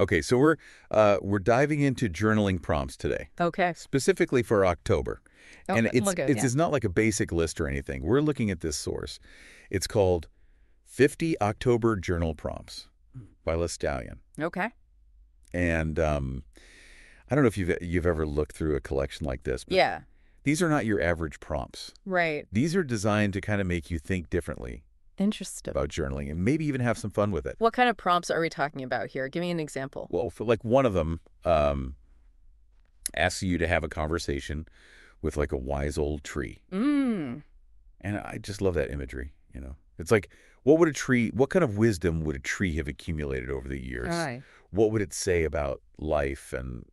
Okay, so we're diving into journaling prompts today, Okay. specifically for October. Oh, And well, good, yeah. it's not like a basic list or anything. We're looking at this source. It's called 50 October Journal Prompts by Lestallion. Okay. And I don't know if you've ever looked through a collection like this, but Yeah. these are not your average prompts. Right. These are designed to kind of make you think differently Interesting. about journaling and maybe even have some fun with it. What kind of prompts are we talking about here? Give me an example. Well, for like one of them asks you to have a conversation with like a wise old tree. Mm. And I just love that imagery, you know. It's like, what kind of wisdom would a tree have accumulated over the years? Aye. What would it say about life and,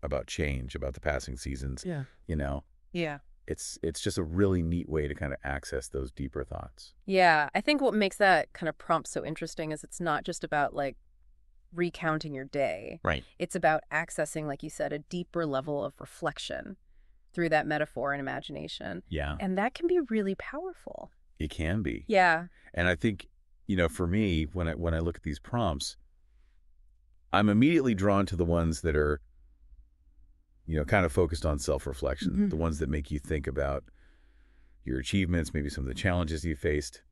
about change, about the passing seasons? Yeah. You know, Yeah. it's just a really neat way to kind of access those deeper thoughts. Yeah. I think what makes that kind of prompt so interesting is it's not just about like recounting your day. Right. It's about accessing, like you said, a deeper level of reflection through that metaphor and imagination. Yeah, And that can be really powerful. it can be. Yeah. And I think, for me, when I look at these prompts, I'm immediately drawn to the ones that are, kind of focused on self-reflection, Mhm. the ones that make you think about your achievements, maybe some of the challenges you faced,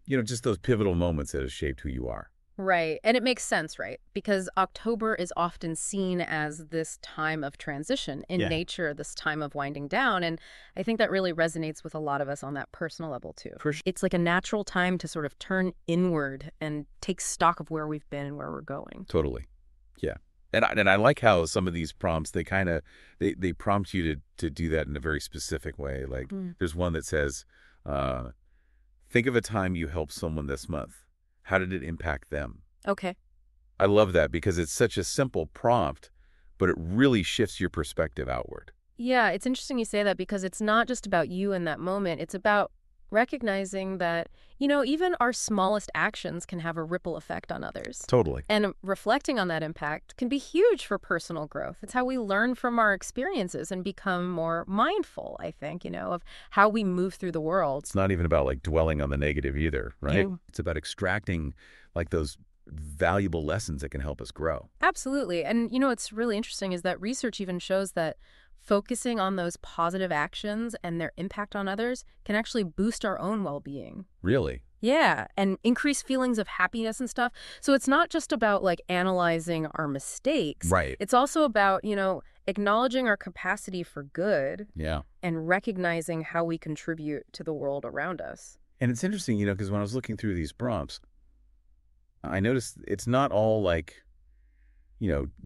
just those pivotal moments that have shaped who you are. Right. And it makes sense, right? Because October is often seen as this time of transition in Yeah. nature, this time of winding down. And I think that really resonates with a lot of us on that personal level, too. For sure. It's like a natural time to sort of turn inward and take stock of where we've been and where we're going. Totally. Yeah. And I like how some of these prompts, they kind of, they prompt you to do that in a very specific way. Like there's one that says, think of a time you helped someone this month. How did it impact them? Okay. I love that because it's such a simple prompt, but it really shifts your perspective outward. Yeah, it's interesting you say that because it's not just about you in that moment. It's about recognizing that, even our smallest actions can have a ripple effect on others. Totally. And reflecting on that impact can be huge for personal growth. It's how we learn from our experiences and become more mindful, I think, of how we move through the world. It's not even about like dwelling on the negative either, right? Yeah. It's about extracting like those valuable lessons that can help us grow. Absolutely. And, what's really interesting is that research even shows that focusing on those positive actions and their impact on others can actually boost our own well-being. Really? Yeah, and increase feelings of happiness and stuff. So it's not just about like analyzing our mistakes. Right. It's also about, acknowledging our capacity for good Yeah. and recognizing how we contribute to the world around us. And it's interesting, because when I was looking through these prompts, I noticed it's not all like,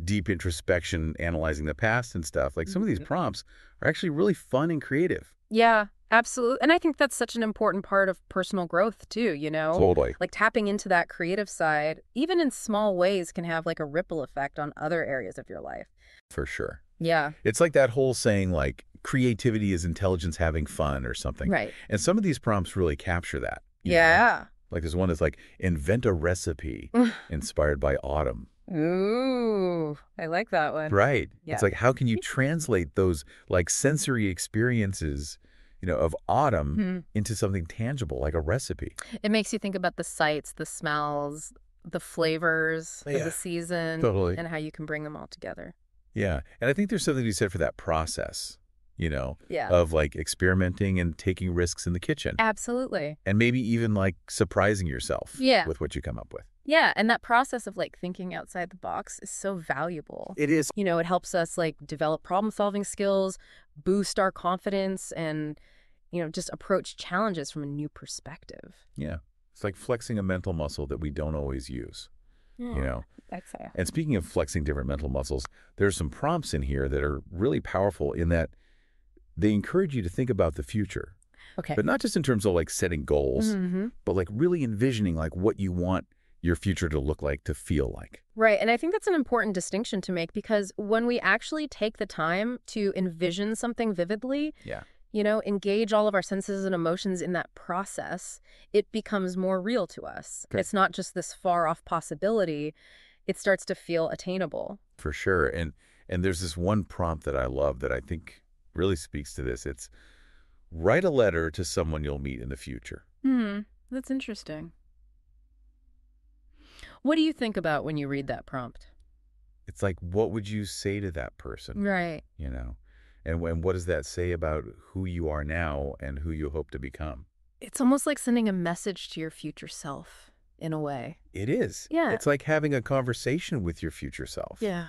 deep introspection, analyzing the past and stuff. Like some of these prompts are actually really fun and creative. Yeah, absolutely. And I think that's such an important part of personal growth too, Totally. Like tapping into that creative side, even in small ways, can have like a ripple effect on other areas of your life. For sure. Yeah. It's like that whole saying like creativity is intelligence having fun or something. Right. And some of these prompts really capture that. you know? Yeah. Like there's one that's like, invent a recipe inspired by autumn. Ooh, I like that one. Right. Yeah. It's like, how can you translate those like sensory experiences, of autumn into something tangible, like a recipe? It makes you think about the sights, the smells, the flavors of Yeah, the season, totally. and how you can bring them all together. Yeah. And I think there's something to be said for that process, Yeah. of like experimenting and taking risks in the kitchen. Absolutely. And maybe even like surprising yourself Yeah. with what you come up with. Yeah, and that process of like thinking outside the box is so valuable. It is. It helps us like develop problem-solving skills, boost our confidence, and just approach challenges from a new perspective. Yeah. It's like flexing a mental muscle that we don't always use, I'd say. And speaking of flexing different mental muscles, there's some prompts in here that are really powerful in that they encourage you to think about the future. Okay. But not just in terms of like setting goals, Mm-hmm. but like really envisioning like what you want your future to look like, to feel like. Right, and I think that's an important distinction to make because when we actually take the time to envision something vividly, Yeah. Engage all of our senses and emotions in that process, it becomes more real to us. Okay. It's not just this far-off possibility. It starts to feel attainable. For sure. And there's this one prompt that I love that I think really speaks to this. It's write a letter to someone you'll meet in the future. That's interesting. What do you think about when you read that prompt? It's like, what would you say to that person, Right. you know? And what does that say about who you are now and who you hope to become? It's almost like sending a message to your future self, in a way. It is. Yeah. It's like having a conversation with your future self, Yeah.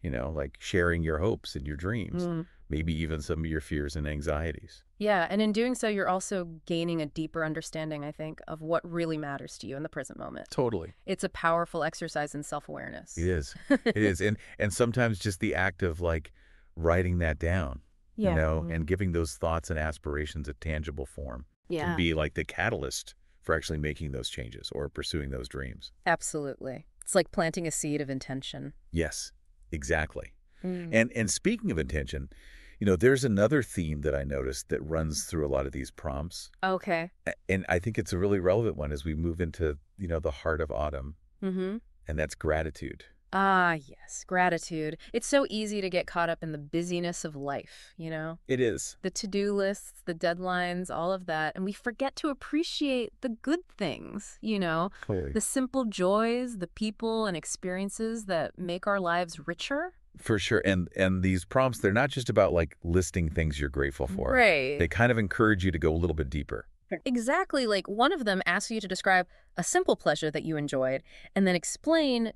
like sharing your hopes and your dreams, Mm. maybe even some of your fears and anxieties. Yeah, and in doing so, you're also gaining a deeper understanding, I think, of what really matters to you in the present moment. Totally. It's a powerful exercise in self-awareness. It is. It is. And sometimes just the act of like writing that down, Yeah. and giving those thoughts and aspirations a tangible form can Yeah, be like the catalyst for actually making those changes or pursuing those dreams. absolutely. It's like planting a seed of intention. Yes, exactly. Mm. And speaking of intention, there's another theme that I noticed that runs through a lot of these prompts. Okay. And I think it's a really relevant one as we move into, the heart of autumn, Mm-hmm. and that's gratitude. Ah, yes, gratitude. It's so easy to get caught up in the busyness of life, It is. The to-do lists, the deadlines, all of that, and we forget to appreciate the good things, Totally. the simple joys, the people and experiences that make our lives richer. For sure. And these prompts, they're not just about like listing things you're grateful for. Right. They kind of encourage you to go a little bit deeper. Exactly. Like one of them asks you to describe a simple pleasure that you enjoyed and then explain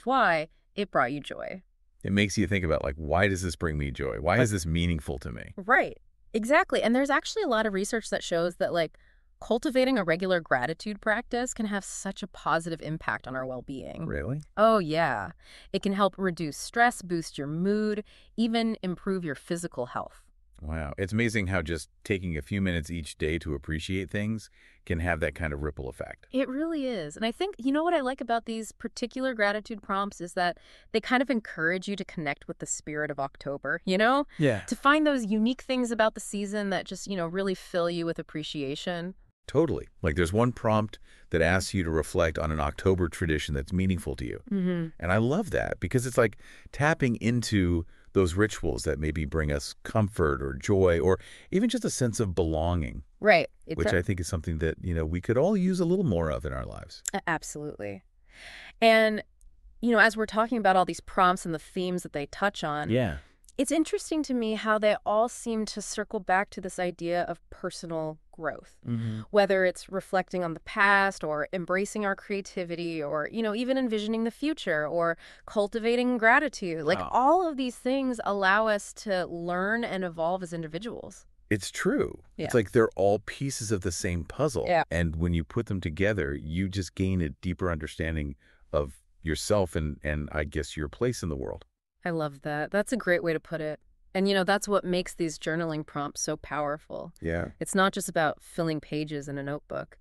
why it brought you joy. It makes you think about like, why does this bring me joy? Why is this meaningful to me? Right. Exactly. And there's actually a lot of research that shows that like cultivating a regular gratitude practice can have such a positive impact on our well-being. Really? Oh, yeah. It can help reduce stress, boost your mood, even improve your physical health. Wow. It's amazing how just taking a few minutes each day to appreciate things can have that kind of ripple effect. It really is. And I think, what I like about these particular gratitude prompts is that they kind of encourage you to connect with the spirit of October, Yeah. to find those unique things about the season that just, really fill you with appreciation. Totally. Like there's one prompt that asks you to reflect on an October tradition that's meaningful to you. Mm-hmm. And I love that because it's like tapping into those rituals that maybe bring us comfort or joy or even just a sense of belonging, Right. which I think is something that, we could all use a little more of in our lives. Absolutely. And, as we're talking about all these prompts and the themes that they touch on, Yeah. it's interesting to me how they all seem to circle back to this idea of personal growth, whether it's reflecting on the past or embracing our creativity or, even envisioning the future or cultivating gratitude. Like Oh. all of these things allow us to learn and evolve as individuals. It's true. Yeah. It's like they're all pieces of the same puzzle. Yeah. And when you put them together, you just gain a deeper understanding of yourself and I guess your place in the world. I love that. That's a great way to put it. And, that's what makes these journaling prompts so powerful. Yeah. It's not just about filling pages in a notebook.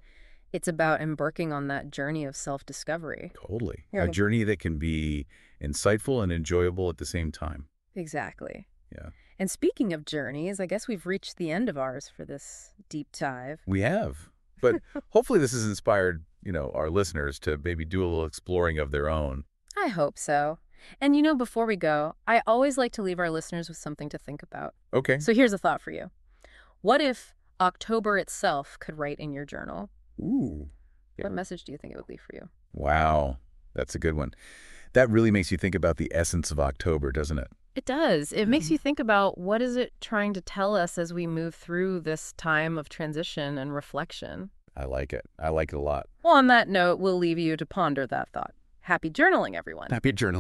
It's about embarking on that journey of self-discovery. Totally. Yeah. A journey that can be insightful and enjoyable at the same time. Exactly. Yeah. And speaking of journeys, I guess we've reached the end of ours for this deep dive. We have. But hopefully this has inspired, our listeners to maybe do a little exploring of their own. I hope so. And before we go, I always like to leave our listeners with something to think about. Okay. So here's a thought for you. What if October itself could write in your journal? Ooh. Yeah. What message do you think it would leave for you? Wow. That's a good one. That really makes you think about the essence of October, doesn't it? It does. It makes you think about what is it trying to tell us as we move through this time of transition and reflection. I like it. I like it a lot. Well, on that note, we'll leave you to ponder that thought. Happy journaling, everyone. Happy journaling.